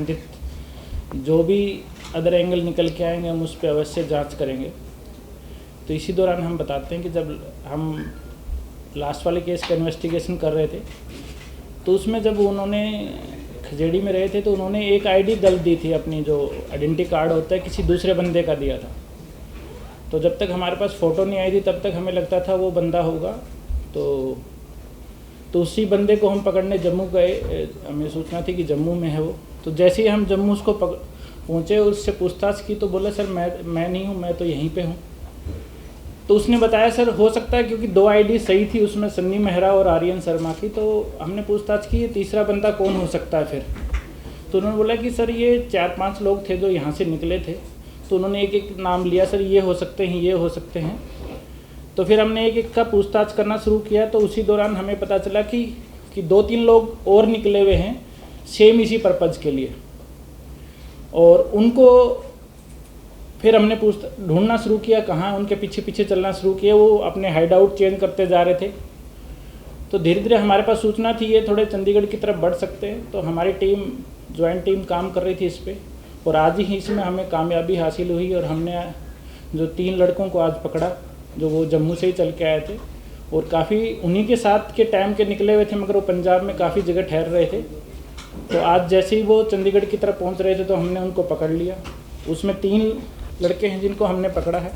संबंधित जो भी अदर एंगल निकल के आएंगे हम उस पर अवश्य जांच करेंगे। तो इसी दौरान हम बताते हैं कि जब हम लास्ट वाले केस का इन्वेस्टिगेशन कर रहे थे तो उसमें जब उन्होंने खजेड़ी में रहे थे तो उन्होंने एक आईडी दल दी थी, अपनी जो आइडेंटिटी कार्ड होता है किसी दूसरे बंदे का दिया था। तो जब तक हमारे पास फ़ोटो नहीं आई थी तब तक हमें लगता था वो बंदा होगा। तो उसी बंदे को हम पकड़ने जम्मू गए, हमें सूचना थी कि जम्मू में है वो। तो जैसे ही हम जम्मू उसको पहुँचे उससे पूछताछ की तो बोला सर मैं नहीं हूँ, मैं तो यहीं पे हूँ। तो उसने बताया सर हो सकता है क्योंकि 2 आईडी सही थी उसमें, सन्नी मेहरा और आर्यन शर्मा की। तो हमने पूछताछ की ये तीसरा बंदा कौन हो सकता है फिर। तो उन्होंने बोला कि सर ये 4-5 लोग थे जो यहाँ से निकले थे। तो उन्होंने एक एक नाम लिया, सर ये हो सकते हैं, ये हो सकते हैं। तो फिर हमने एक एक का पूछताछ करना शुरू किया। तो उसी दौरान हमें पता चला कि 2-3 लोग और निकले हुए हैं सेम इसी पर्पज़ के लिए, और उनको फिर हमने ढूंढना शुरू किया, कहाँ उनके पीछे पीछे चलना शुरू किया। वो अपने हाइड आउट चेंज करते जा रहे थे। तो धीरे धीरे हमारे पास सूचना थी ये थोड़े चंडीगढ़ की तरफ बढ़ सकते हैं। तो हमारी टीम, ज्वाइंट टीम काम कर रही थी इस पर, और आज ही इसमें हमें कामयाबी हासिल हुई और हमने जो 3 लड़कों को आज पकड़ा जो वो जम्मू से ही चल के आए थे, और काफ़ी उन्हीं के साथ के टाइम के निकले हुए थे, मगर वो पंजाब में काफ़ी जगह ठहर रहे थे। तो आज जैसे ही वो चंडीगढ़ की तरफ पहुंच रहे थे तो हमने उनको पकड़ लिया। उसमें 3 लड़के हैं जिनको हमने पकड़ा है।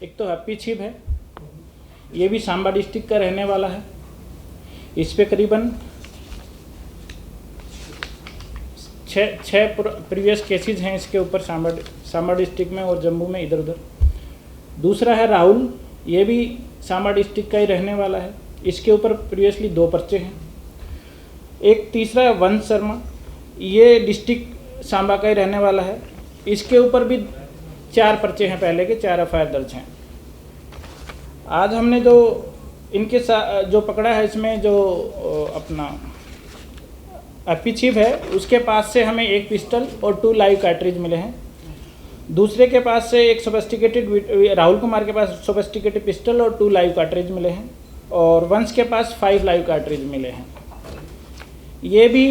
एक तो हैप्पी छिब है, ये भी सांबा डिस्ट्रिक्ट का रहने वाला है। इस पे करीबन 6 प्रीवियस केसेस हैं इसके ऊपर सांबा डिस्ट्रिक्ट में और जम्मू में इधर उधर। दूसरा है राहुल, ये भी सांबा डिस्ट्रिक्ट का ही रहने वाला है। इसके ऊपर प्रीवियसली 2 पर्चे हैं। एक तीसरा है वंश शर्मा, ये डिस्ट्रिक्ट सांबा का ही रहने वाला है। इसके ऊपर भी 4 पर्चे हैं, पहले के 4 एफआईआर दर्ज हैं। आज हमने जो इनके साथ जो पकड़ा है इसमें जो अपना हैप्पी छिब है उसके पास से हमें 1 पिस्टल और 2 लाइव कार्ट्रिज मिले हैं। दूसरे के पास से एक सोफिस्टिकेटेड, राहुल कुमार के पास सोफिस्टिकेटेड पिस्टल और 2 लाइव कार्ट्रिज मिले हैं, और वंश के पास 5 लाइव कार्ट्रिज मिले हैं। ये भी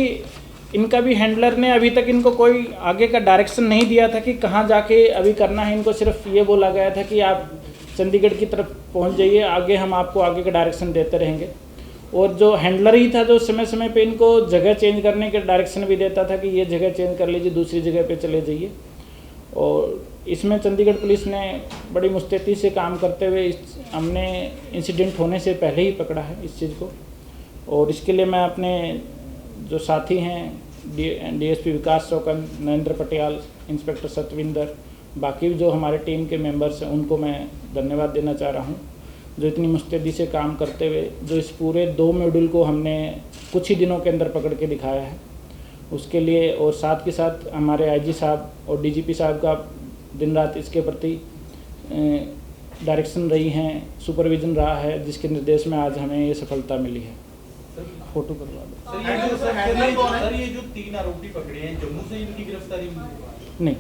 इनका भी हैंडलर ने अभी तक इनको कोई आगे का डायरेक्शन नहीं दिया था कि कहाँ जाके अभी करना है। इनको सिर्फ ये बोला गया था कि आप चंडीगढ़ की तरफ पहुँच जाइए, आगे हम आपको आगे का डायरेक्शन देते रहेंगे। और जो हैंडलर ही था जो समय समय पे इनको जगह चेंज करने के डायरेक्शन भी देता था कि ये जगह चेंज कर लीजिए, दूसरी जगह पे चले जाइए। और इसमें चंडीगढ़ पुलिस ने बड़ी मुस्तैदी से काम करते हुए हमने इंसिडेंट होने से पहले ही पकड़ा है इस चीज़ को। और इसके लिए मैं अपने जो साथी हैं डीएसपी विकास चौकन, नरेंद्र पटियाल, इंस्पेक्टर सतविंदर, बाकी जो हमारे टीम के मेंबर्स हैं उनको मैं धन्यवाद देना चाह रहा हूँ जो इतनी मुस्तैदी से काम करते हुए जो इस पूरे 2 मॉड्यूल को हमने कुछ ही दिनों के अंदर पकड़ के दिखाया है उसके लिए। और साथ के साथ हमारे आईजी साहब और डीजीपी साहब का दिन रात इसके प्रति डायरेक्शन रही हैं, सुपरविजन रहा है, जिसके निर्देश में आज हमें ये सफलता मिली है। फोटो करवा दो सर। ये जो 3 आरोपी पकड़े हैं जम्मू से इनकी गिरफ्तारी नहीं,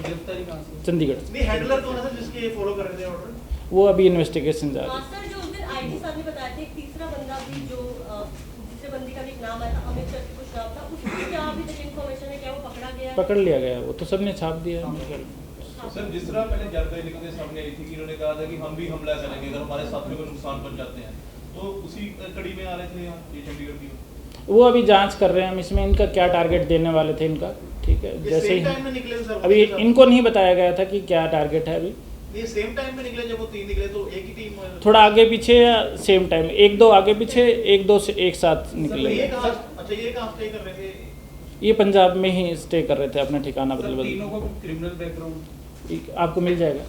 गिरफ्तारी कहाँ से? चंडीगढ़ से। नहीं, हैंडलर कौन है सर जिसके फॉलो कर रहे थे ऑर्डर? वो अभी इन्वेस्टिगेशन जा रही है। सर जो उस दिन आईजी साहब ने बताया था एक तीसरा बंदा भी जो दूसरे बंदे का भी नाम आया था, अमित करके कुछ नाम था, उसकी क्या अभी तक इन्फॉर्मेशन है, क्या वो पकड़ा गया? पकड़ लिया गया, वो तो सबने छाप दिया है। सर जिस तरह पहले जानकारी निकलने सामने आई थी कि इन्होंने कहा था कि हम भी हमला करेंगे अगर हमारे साथियों को नुकसान पहुंचाते हैं, तो उसी कड़ी में आ रहे थे यहाँ ये चंडीगढ़ की। वो अभी जांच कर रहे हैं हम इसमें इनका क्या टारगेट देने वाले थे इनका। ठीक है, जैसे ही अभी इनको नहीं बताया गया था कि क्या टारगेट है। अभी ये सेम टाइम में निकले, जब वो 3 निकले तो एक ही टीम में थोड़ा आगे पीछे या सेम टाइम, 1-2 आगे पीछे, 1-2 से एक साथ निकले। ये कहाँ स्टे कर रहे थे? ये पंजाब में ही स्टे कर रहे थे, अपना ठिकाना बदल तीनों को क्रिमिनल बैकग्राउंड आपको मिल जाएगा।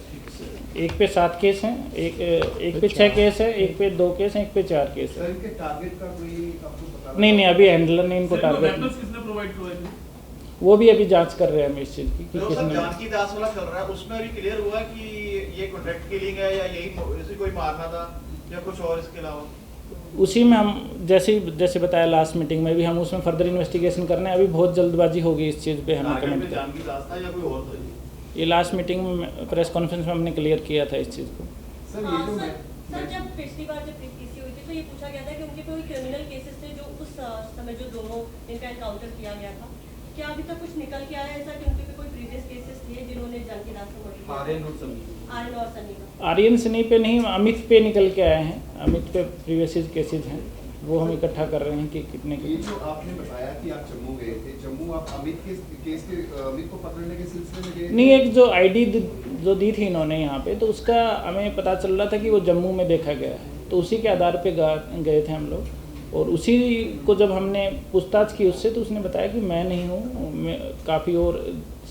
एक पे 7 केस हैं, एक पे 6 केस है, एक पे 2 केस हैं, एक पे 4 केस है। इनके टारगेट का कोई आपको पता? नहीं, अभी हैंडलर ने इनको टारगेट, किसने प्रोवाइड करवाए? वो भी अभी जांच कर रहे हैं हम इस चीज़ की। तो सर जानकी दास वाला चल रहा है, उसमें अभी क्लियर हुआ कि ये कॉन्ट्रैक्ट किलिंग है या यही कोई मारना था या कुछ और इसके अलावा? उसी में हम जैसे बताया लास्ट मीटिंग में भी हम उसमें फर्दर इन्वेस्टिगेशन करना है। अभी बहुत जल्दबाजी होगी इस चीज़ पे हमें कमेंट। जानकी दास था या कोई और था? ये लास्ट मीटिंग में प्रेस कॉन्फ्रेंस में हमने क्लियर किया था इस चीज़ को। सर जब पिछली बार जब पीसी हुई थी तो ये पूछा गया था कि उनके कोई क्रिमिनल केसेस थे जो उस समय जो दोनों इनका एनकाउंटर किया गया था, क्या अभी तक कुछ निकल के आया है ऐसा कि उनके पे कोई प्रीवियस केसेस थे जिन्होंने जंग की रास्ते मर्डर किया? आर्यन और सनी का। आर्यन सनी पे नहीं, अमित पे निकल के आए हैं। अमित पे प्रीवियस केसेज हैं, वो हम इकट्ठा कर रहे हैं कि कितने ये जो आपने बताया कि आप जम्मू गए थे, जम्मू आप अमित के केस के अमित को पकड़ने के सिलसिले में गए थे? नहीं, एक जो आईडी जो दी थी इन्होंने यहाँ पे, तो उसका हमें पता चल रहा था कि वो जम्मू में देखा गया है, तो उसी के आधार पे गए थे हम लोग। और उसी को जब हमने पूछताछ की उससे, तो उसने बताया कि मैं नहीं हूँ, काफ़ी और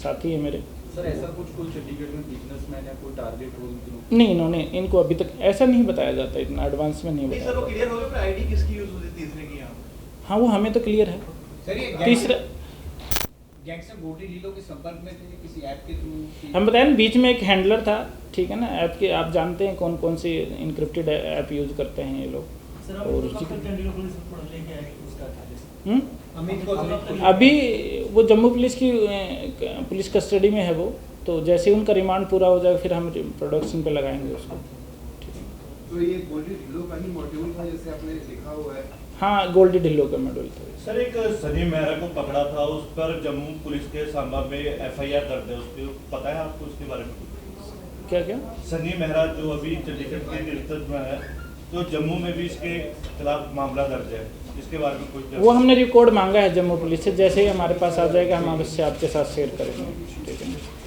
साथी है मेरे। सर ऐसा कुछ चंडीगढ़ में बिजनेसमैन या कोई टारगेट हो? नहीं, इन्होंने इनको अभी तक ऐसा नहीं बताया जाता, इतना एडवांस में नहीं बताया सर वो जाता। क्लियर हो गया आईडी किसकी यूज होती है तीसरे की यहाँ? हाँ, वो हमें तो क्लियर है। सर ये तीसरा गैंगस्टर गोटी लीलो के संपर्क में थे किसी ऐप के थ्रू? हम बताएं ना, बीच में एक हैंडलर था, ठीक है ना, ऐप के आप जानते हैं कौन कौन सी इनक्रिप्टेड ऐप यूज करते हैं ये लोग। और अमित को अभी वो जम्मू पुलिस की पुलिस कस्टडी में है वो, तो जैसे ही उनका रिमांड पूरा हो जाएगा फिर हम प्रोडक्शन पे लगाएंगे उसको। तो ये गोल्डी ढिल्लो का ही मॉड्यूल था जैसे आपने लिखा हुआ है? हाँ, गोल्डी ढिल्लो का मॉड्यूल था। सर एक सनी मेहरा को पकड़ा था, उस पर जम्मू पुलिस के सांबा में एफआईआर दर्ज है, उसके पता है आपको उसके बारे में? क्या क्या? सनी मेहरा जो अभी चंडीगढ़ के गिरफ्तार में है, तो जम्मू में भी इसके खिलाफ मामला दर्ज है, इसके बारे में कोई? वो हमने रिकॉर्ड मांगा है जम्मू पुलिस से, जैसे ही हमारे पास आ जाएगा हम अवश्य आपके साथ शेयर करेंगे, ठीक है।